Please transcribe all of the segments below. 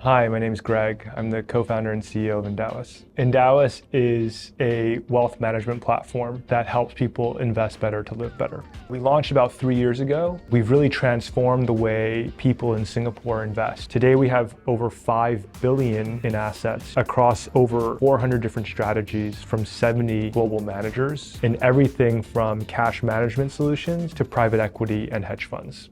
Hi, my name is Greg. I'm the co-founder and CEO of Endowus. Endowus is a wealth management platform that helps people invest better to live better. We launched about 3 years ago. We've really transformed the way people in Singapore invest. Today we have over 5 billion in assets across over 400 different strategies from 70 global managers in everything from cash management solutions to private equity and hedge funds.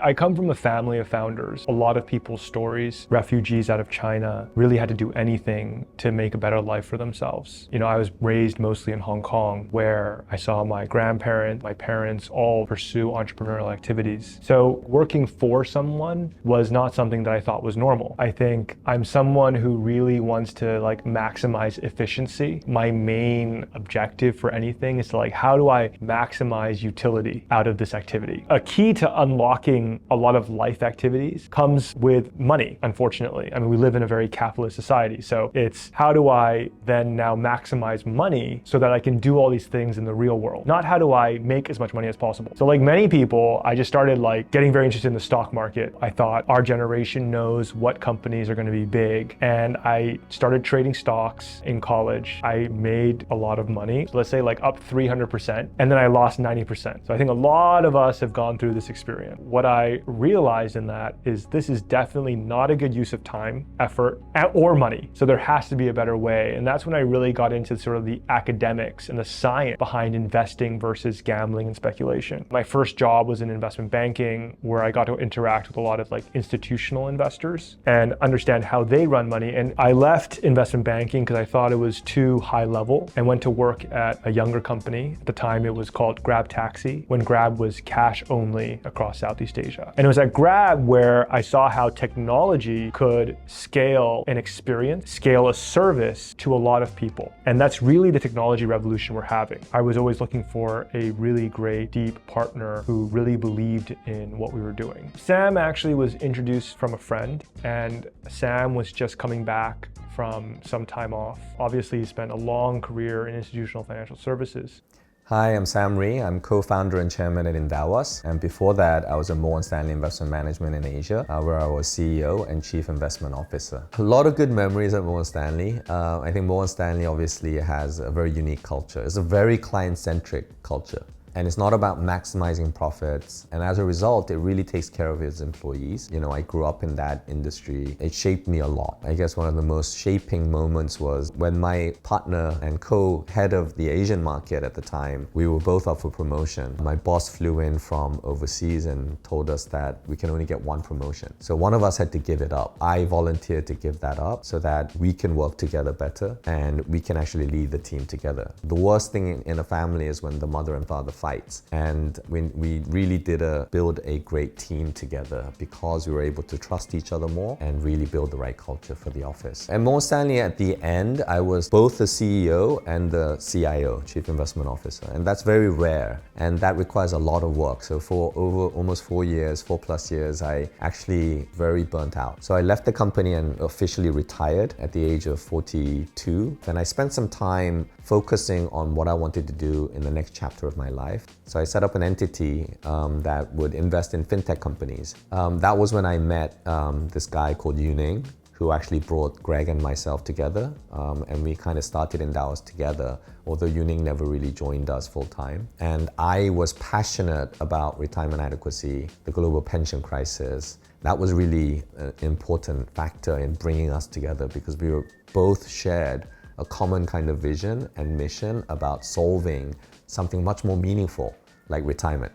I come from a family of founders. A lot of people's stories, refugees out of China, really had to do anything to make a better life for themselves. I was raised mostly in Hong Kong, where I saw my grandparents, my parents all pursue entrepreneurial activities. So working for someone was not something that I thought was normal. I think I'm someone who really wants to maximize efficiency. My main objective for anything is to how do I maximize utility out of this activity? A key to unlocking a lot of life activities comes with money, unfortunately. I mean, we live in a very capitalist society, so it's how do I then now maximize money so that I can do all these things in the real world? Not how do I make as much money as possible. So like many people, I just started getting very interested in the stock market. I thought our generation knows what companies are going to be big, and I started trading stocks in college. I made a lot of money, so let's say up 300%, and then I lost 90%. So I think a lot of us have gone through this experience. What I realized in that is this is definitely not a good use of time, effort, or money. So there has to be a better way. And that's when I really got into sort of the academics and the science behind investing versus gambling and speculation. My first job was in investment banking, where I got to interact with a lot of institutional investors and understand how they run money. And I left investment banking because I thought it was too high level and went to work at a younger company. At the time it was called Grab Taxi, when Grab was cash only across Southeast Asia. And it was at Grab where I saw how technology could scale an experience, scale a service to a lot of people. And that's really the technology revolution we're having. I was always looking for a really great, deep partner who really believed in what we were doing. Sam actually was introduced from a friend, and Sam was just coming back from some time off. Obviously, he spent a long career in institutional financial services. Hi, I'm Sam Ree. I'm co-founder and chairman at Endowus. And before that, I was at Morgan Stanley Investment Management in Asia, where I was CEO and Chief Investment Officer. A lot of good memories at Morgan Stanley. I think Morgan Stanley obviously has a very unique culture. It's a very client-centric culture. And it's not about maximizing profits. And as a result, it really takes care of its employees. I grew up in that industry. It shaped me a lot. I guess one of the most shaping moments was when my partner and co-head of the Asian market at the time, we were both up for promotion. My boss flew in from overseas and told us that we can only get one promotion. So one of us had to give it up. I volunteered to give that up so that we can work together better and we can actually lead the team together. The worst thing in a family is when the mother and father fights. And we really did build a great team together because we were able to trust each other more and really build the right culture for the office. And Morgan Stanley, at the end, I was both the CEO and the CIO, Chief Investment Officer. And that's very rare. And that requires a lot of work. So for over almost 4 years, 4+ years, I actually very burnt out. So I left the company and officially retired at the age of 42. And I spent some time focusing on what I wanted to do in the next chapter of my life. So I set up an entity that would invest in fintech companies. That was when I met this guy called Yuning, who actually brought Greg and myself together. And we kind of started Endowus together, although Yuning never really joined us full time. And I was passionate about retirement adequacy, the global pension crisis. That was really an important factor in bringing us together because we were both shared a common kind of vision and mission about solving something much more meaningful like retirement.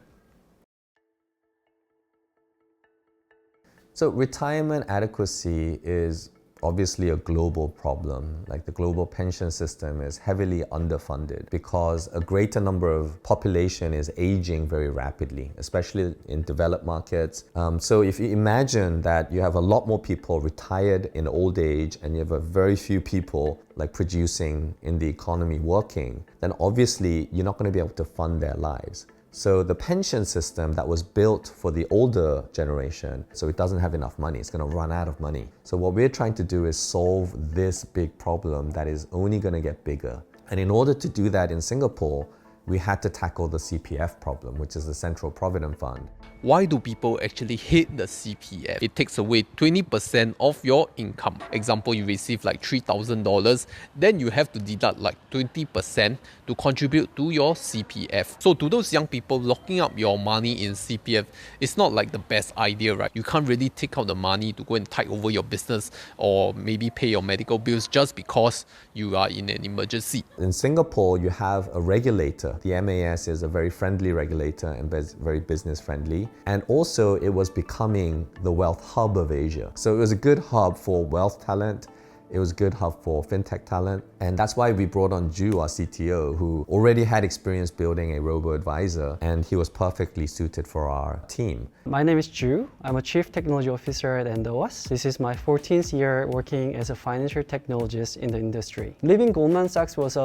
So retirement adequacy is obviously a global problem. The global pension system is heavily underfunded because a greater number of population is aging very rapidly, especially in developed markets. So if you imagine that you have a lot more people retired in old age and you have a very few people producing in the economy working, then obviously you're not going to be able to fund their lives. So the pension system that was built for the older generation, so it doesn't have enough money, it's going to run out of money. So what we're trying to do is solve this big problem that is only going to get bigger. And in order to do that in Singapore, we had to tackle the CPF problem, which is the Central Provident Fund. Why do people actually hate the CPF? It takes away 20% of your income. Example, you receive like $3,000, then you have to deduct like 20% to contribute to your CPF. So to those young people, locking up your money in CPF is not like the best idea, right? You can't really take out the money to go and tide over your business or maybe pay your medical bills just because you are in an emergency. In Singapore, you have a regulator. The MAS is a very friendly regulator and very business friendly. And also it was becoming the wealth hub of Asia. So it was a good hub for wealth talent. It was a good hub for fintech talent. And that's why we brought on Ju, our CTO, who already had experience building a robo-advisor, and he was perfectly suited for our team. My name is Ju. I'm a Chief Technology Officer at Endowus. This is my 14th year working as a financial technologist in the industry. Leaving Goldman Sachs was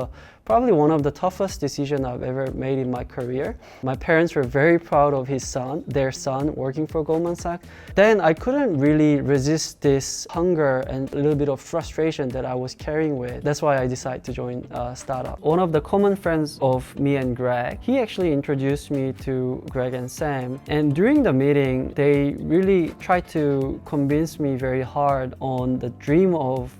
probably one of the toughest decisions I've ever made in my career. My parents were very proud of their son working for Goldman Sachs. Then I couldn't really resist this hunger and a little bit of frustration that I was carrying with. That's why I decided to join a startup. One of the common friends of me and Greg, he actually introduced me to Greg and Sam. And during the meeting, they really tried to convince me very hard on the dream of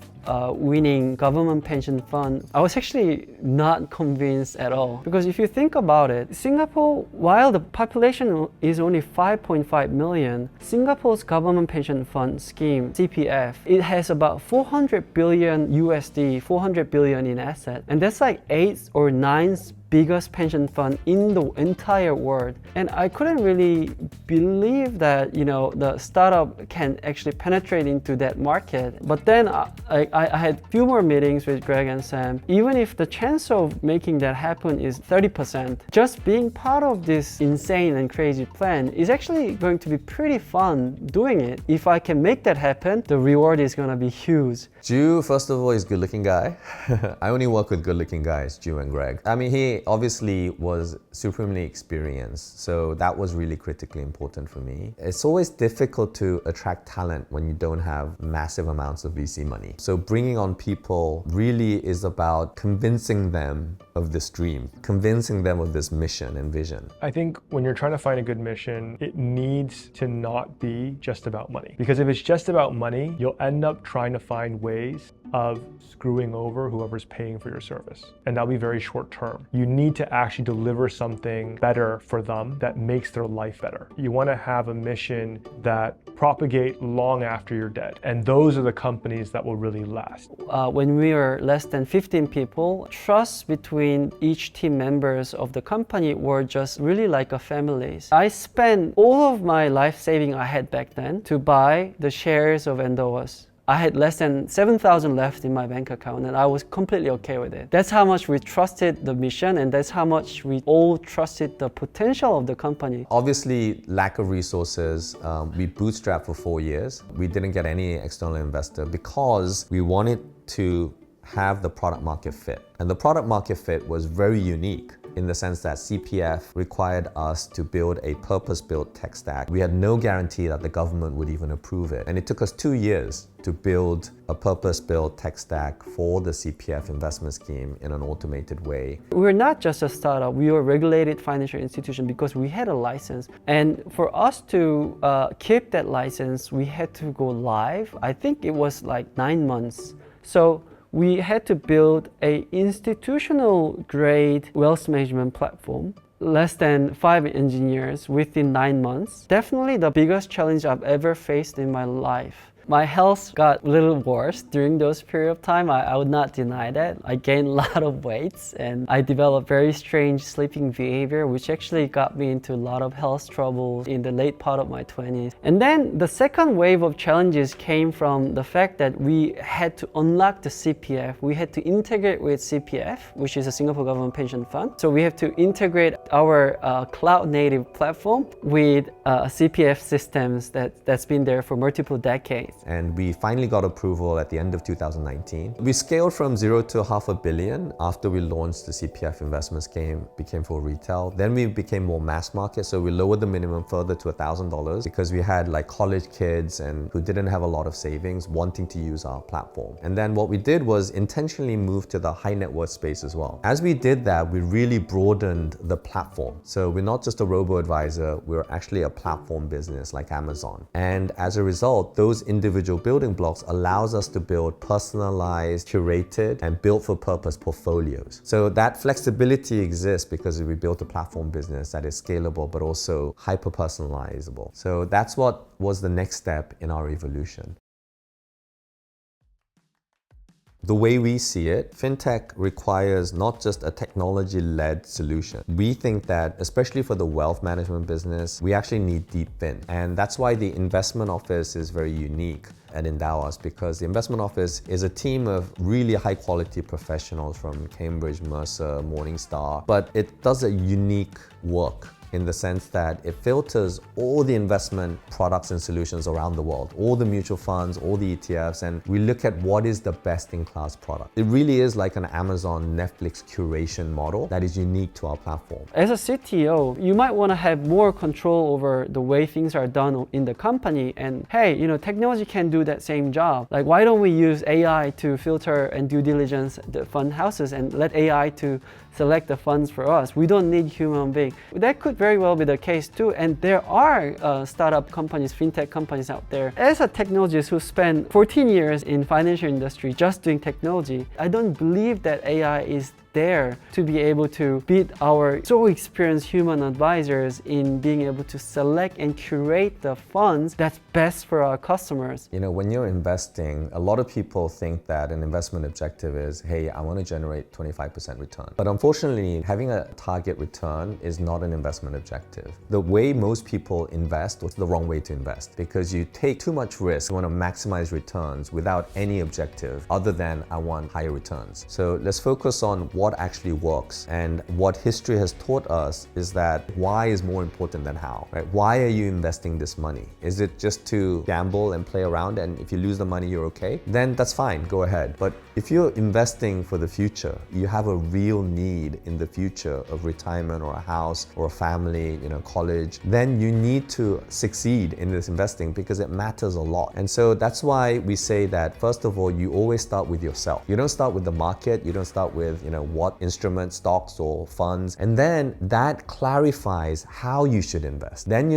winning government pension fund. I was actually not convinced at all, because if you think about it, Singapore, while the population is only 5.5 million, Singapore's government pension fund scheme, CPF, it has about 400 billion USD, 400 billion in asset, and that's like 8th or 9th biggest pension fund in the entire world. And I couldn't really believe that, the startup can actually penetrate into that market. But then I had few more meetings with Greg and Sam. Even if the chance of making that happen is 30%, just being part of this insane and crazy plan is actually going to be pretty fun doing it. If I can make that happen, the reward is gonna be huge. Ju, first of all, is a good-looking guy. I only work with good-looking guys, Ju and Greg. I mean, he obviously was supremely experienced, so that was really critically important for me. It's always difficult to attract talent when you don't have massive amounts of VC money. So bringing on people really is about convincing them of this dream, convincing them of this mission and vision. I think when you're trying to find a good mission, it needs to not be just about money. Because if it's just about money, you'll end up trying to find ways of screwing over whoever's paying for your service. And that'll be very short term. You need to actually deliver something better for them that makes their life better. You want to have a mission that propagate long after you're dead. And those are the companies that will really last. When we were less than 15 people, trust between each team members of the company were just really like a family. I spent all of my life saving I had back then to buy the shares of Endowus. I had less than 7,000 left in my bank account, and I was completely okay with it. That's how much we trusted the mission, and that's how much we all trusted the potential of the company. Obviously, lack of resources. We bootstrapped for 4 years. We didn't get any external investor because we wanted to have the product market fit. And the product market fit was very unique in the sense that CPF required us to build a purpose-built tech stack. We had no guarantee that the government would even approve it. And it took us 2 years to build a purpose-built tech stack for the CPF investment scheme in an automated way. We're not just a startup, we were a regulated financial institution because we had a license. And for us to keep that license, we had to go live. I think it was like 9 months. So we had to build an institutional grade wealth management platform. Less than 5 engineers within 9 months. Definitely the biggest challenge I've ever faced in my life. My health got a little worse during those period of time. I would not deny that. I gained a lot of weights and I developed very strange sleeping behavior, which actually got me into a lot of health troubles in the late part of my 20s. And then the second wave of challenges came from the fact that we had to unlock the CPF. We had to integrate with CPF, which is a Singapore government pension fund. So we have to integrate our cloud native platform with CPF systems that's been there for multiple decades. And we finally got approval at the end of 2019. We scaled from 0 to $500 million after we launched the CPF investment scheme, became for retail. Then we became more mass market. So we lowered the minimum further to $1,000 because we had like college kids and who didn't have a lot of savings wanting to use our platform. And then what we did was intentionally move to the high net worth space as well. As we did that, we really broadened the platform. So we're not just a robo-advisor, we're actually a platform business like Amazon. And as a result, those individual building blocks allows us to build personalized, curated, and built for purpose portfolios. So that flexibility exists because we built a platform business that is scalable, but also hyper-personalizable. So that's what was the next step in our evolution. The way we see it, fintech requires not just a technology-led solution. We think that, especially for the wealth management business, we actually need deep fin. And that's why the investment office is very unique at Endowus, because the investment office is a team of really high quality professionals from Cambridge, Mercer, Morningstar, but it does a unique work in the sense that it filters all the investment products and solutions around the world, all the mutual funds, all the ETFs, and we look at what is the best-in-class product. It really is like an Amazon, Netflix curation model that is unique to our platform. As a CTO, you might want to have more control over the way things are done in the company. And hey, technology can do that same job. Like, why don't we use AI to filter and due diligence the fund houses and let AI to select the funds for us? We don't need human being. That could very well be the case too. And there are startup companies, fintech companies out there. As a technologist who spent 14 years in financial industry just doing technology, I don't believe that AI is there to be able to beat our so experienced human advisors in being able to select and curate the funds that's best for our customers. When you're investing, a lot of people think that an investment objective is, hey, I want to generate 25% return. But unfortunately, having a target return is not an investment objective. The way most people invest is the wrong way to invest, because you take too much risk. You want to maximize returns without any objective other than I want higher returns. So let's focus on what actually works. And what history has taught us is that why is more important than how, right? Why are you investing this money? Is it just to gamble and play around, and if you lose the money, you're okay? Then that's fine, go ahead. But if you're investing for the future, you have a real need in the future of retirement or a house or a family, college, then you need to succeed in this investing because it matters a lot. And so that's why we say that, first of all, you always start with yourself. You don't start with the market, you don't start with, what instruments, stocks or funds. And then that clarifies how you should invest. Then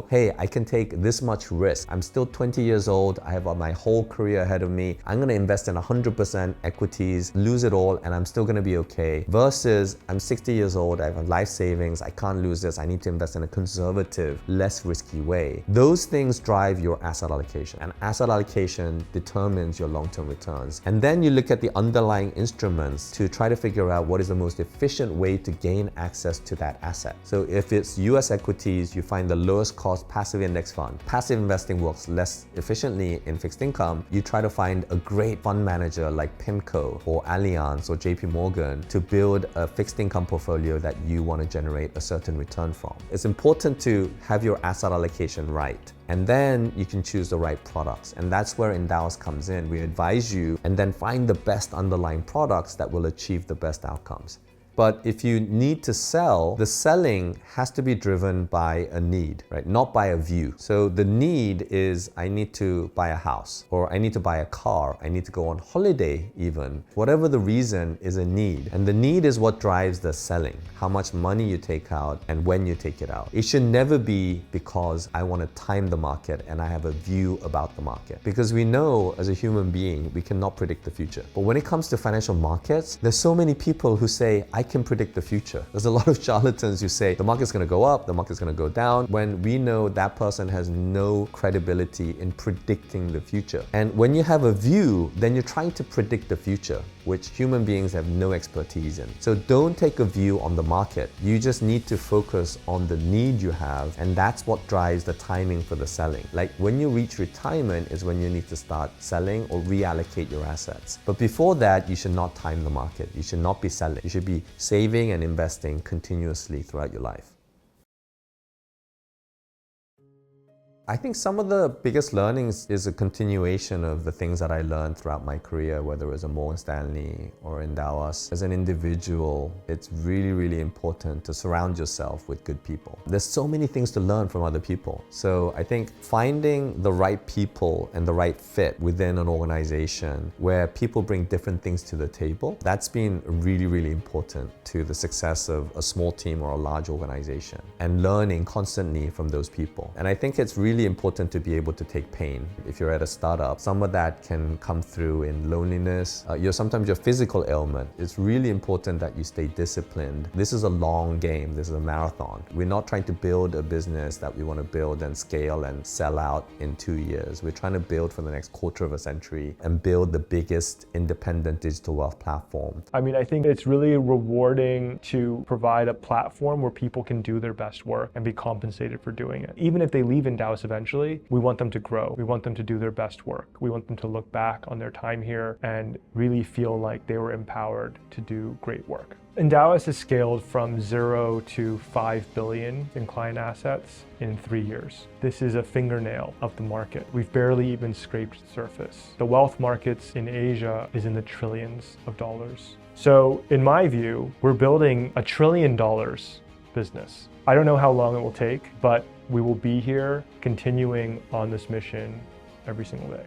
hey, I can take this much risk. I'm still 20 years old. I have my whole career ahead of me. I'm going to invest in 100% equities, lose it all, and I'm still going to be okay. Versus I'm 60 years old. I have life savings. I can't lose this. I need to invest in a conservative, less risky way. Those things drive your asset allocation, and asset allocation determines your long-term returns. And then you look at the underlying instruments to try to figure out what is the most efficient way to gain access to that asset. So if it's US equities, you find the lowest cost passive index fund. Passive investing works less efficiently in fixed income. You try to find a great fund manager like PIMCO or Allianz or JP Morgan to build a fixed income portfolio that you want to generate a certain return from. It's important to have your asset allocation right. And then you can choose the right products. And that's where Endowus comes in. We advise you and then find the best underlying products that will achieve the best outcomes. But if you need to sell, the selling has to be driven by a need, right? Not by a view. So the need is, I need to buy a house, or I need to buy a car, I need to go on holiday even. Whatever the reason is a need. And the need is what drives the selling, how much money you take out and when you take it out. It should never be because I want to time the market and I have a view about the market. Because we know as a human being, we cannot predict the future. But when it comes to financial markets, there's so many people who say, I can predict the future. There's a lot of charlatans who say the market's going to go up, the market's going to go down, when we know that person has no credibility in predicting the future. And when you have a view, then you're trying to predict the future, which human beings have no expertise in. So don't take a view on the market. You just need to focus on the need you have, and that's what drives the timing for the selling. Like when you reach retirement is when you need to start selling or reallocate your assets. But before that, you should not time the market. You should not be selling. You should be saving and investing continuously throughout your life. I think some of the biggest learnings is a continuation of the things that I learned throughout my career, whether it was a Morgan Stanley or Endowus. As an individual, it's really, really important to surround yourself with good people. There's so many things to learn from other people. So I think finding the right people and the right fit within an organization where people bring different things to the table, that's been really, really important to the success of a small team or a large organization, and learning constantly from those people. And I think it's really important to be able to take pain. If you're at a startup, some of that can come through in loneliness, sometimes your physical ailment. It's really important that you stay disciplined. This is a long game, this is a marathon. We're not trying to build a business that we want to build and scale and sell out in 2 years. We're trying to build for the next quarter of a century and build the biggest independent digital wealth platform. I mean, I think it's really rewarding to provide a platform where people can do their best work and be compensated for doing it. Even if they leave Endowus eventually, we want them to grow. We want them to do their best work. We want them to look back on their time here and really feel like they were empowered to do great work. Endowus has scaled from 0 to 5 billion in client assets in 3 years. This is a fingernail of the market. We've barely even scraped the surface. The wealth markets in Asia is in the trillions of dollars. So in my view, we're building $1 trillion business. I don't know how long it will take, but we will be here continuing on this mission every single day.